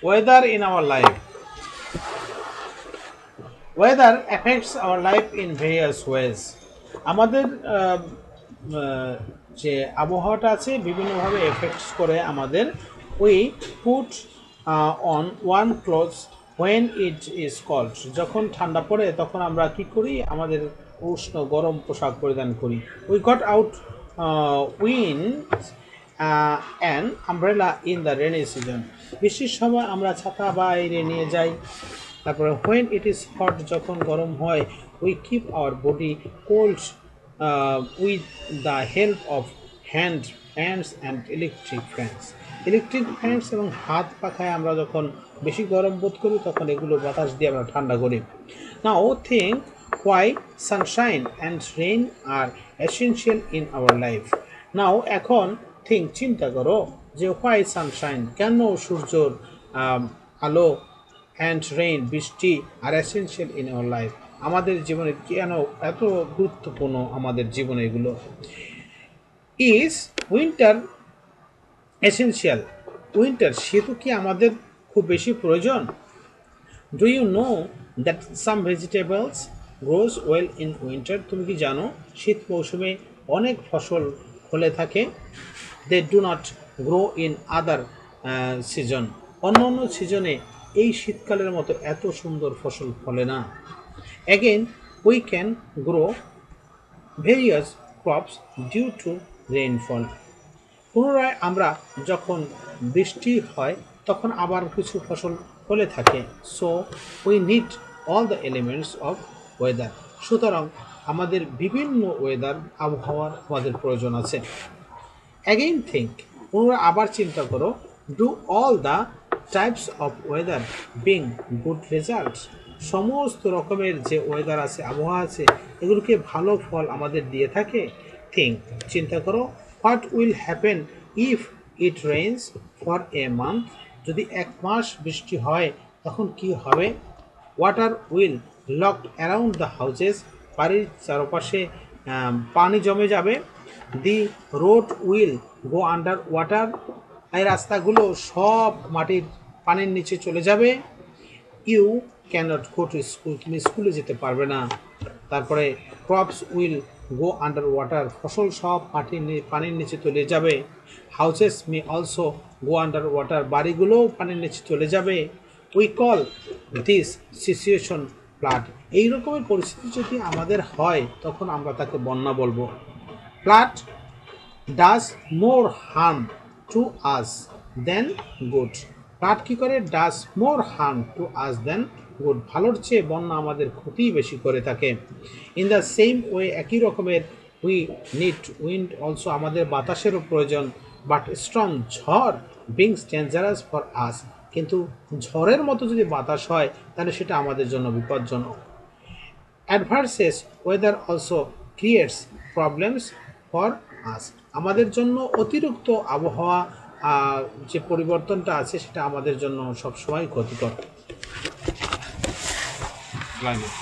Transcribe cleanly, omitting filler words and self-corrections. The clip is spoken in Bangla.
weather in our life. Weather affects our life in various ways. আমাদের যে আবহাওয়াটা আছে বিভিন্নভাবে এফেক্টস করে আমাদের। We put on one clothes when it is cold. যখন ঠান্ডা পড়ে তখন আমরা কি করি, আমাদের উষ্ণ গরম পোশাক পরিধান করি। We got out win an umbrella in the rainy season. বৃষ্টির সময় আমরা ছাতা বাইরে নিয়ে যাই। তারপরে হোয়েন ইট ইজ হট, যখন গরম হয়, we keep our body cold with the help of hand fans and electric fans. Electric fans এবং হাত পাখায় আমরা যখন বেশি গরম বোধ করি তখন এগুলো বাতাস দিয়ে আমরা ঠান্ডা করি। Now think why sunshine and rain are essential in our life. Now এখন থিঙ্ক, চিন্তা করো যে হোয়াই সানশাইন, কেন সূর্যর আলো, অ্যান্ড রেইন বৃষ্টি, আর এসেনশিয়াল ইন আওয়ার লাইফ আমাদের জীবনে কেন এত গুরুত্বপূর্ণ আমাদের জীবনে এগুলো। Is winter essential? উইন্টার শীত কি আমাদের খুব বেশি প্রয়োজন? Do you know that some vegetables grows well in winter? তুমি কি জানো শীত মৌসুমে অনেক ফসল ফলে থাকে? They do not grow in other season. অন্য অন্য সিজনে এই শীতকালের মতো এত সুন্দর ফসল ফলে না। Again we can grow various crops due to rainfall. পুনরায় আমরা যখন বৃষ্টি হয় তখন আবার কিছু ফসল ফলে থাকে। So we need all the elements of weather. সুতরাং আমাদের বিভিন্ন ওয়েদার, আবহাওয়ার আমাদের প্রয়োজন আছে। অ্যাগেইন থিঙ্ক, পুনরায় আবার চিন্তা করো, do all the types of weather being good results? সমস্ত রকমের যে ওয়েদার আছে, আবহাওয়া আছে, এগুলোকে ভালো ফল আমাদের দিয়ে থাকে? থিঙ্ক, চিন্তা করো, what will happen if it rains for a month? যদি এক মাস বৃষ্টি হয় তখন কি হবে? Water will locked around the houses, বাড়ির চারপাশে পানি জমে যাবে। The road will go under water, এই রাস্তাগুলো সব মাটির পানির নিচে চলে যাবে। You can't go to school, তুমি স্কুলে যেতে পারবে না। তারপরে crops will go under water, ফসল সব পানির নিচে চলে যাবে। হাউসেস মে অলসো গো আন্ডার ওয়াটার, বাড়িগুলোও পানির নিচে চলে যাবে। We call this situation flood. এই রকমের পরিস্থিতি যদি আমাদের হয় তখন আমরা তাকে বন্যা বলবো। Flood does more harm to us than good. Flood কী করে? Does more harm to us than good, ভালোর চেয়ে বন্যা আমাদের ক্ষতিই বেশি করে থাকে। ইন দ্য সেম ওয়ে, একই রকমের, উই নিড উইন্ড অলসো, আমাদের বাতাসেরও প্রয়োজন। বাট স্ট্রং ঝড় বিংস ডেঞ্জারাস ফর আস, কিন্তু ঝড়ের মতো যদি বাতাস হয় তাহলে সেটা আমাদের জন্য বিপজ্জনক। Adverses weather also creates problems for us, আমাদের জন্য অতিরিক্ত আবহাওয়া যে পরিবর্তনটা আছে সেটা আমাদের জন্য সবসময় ক্ষতিকর। ক্লাইমেট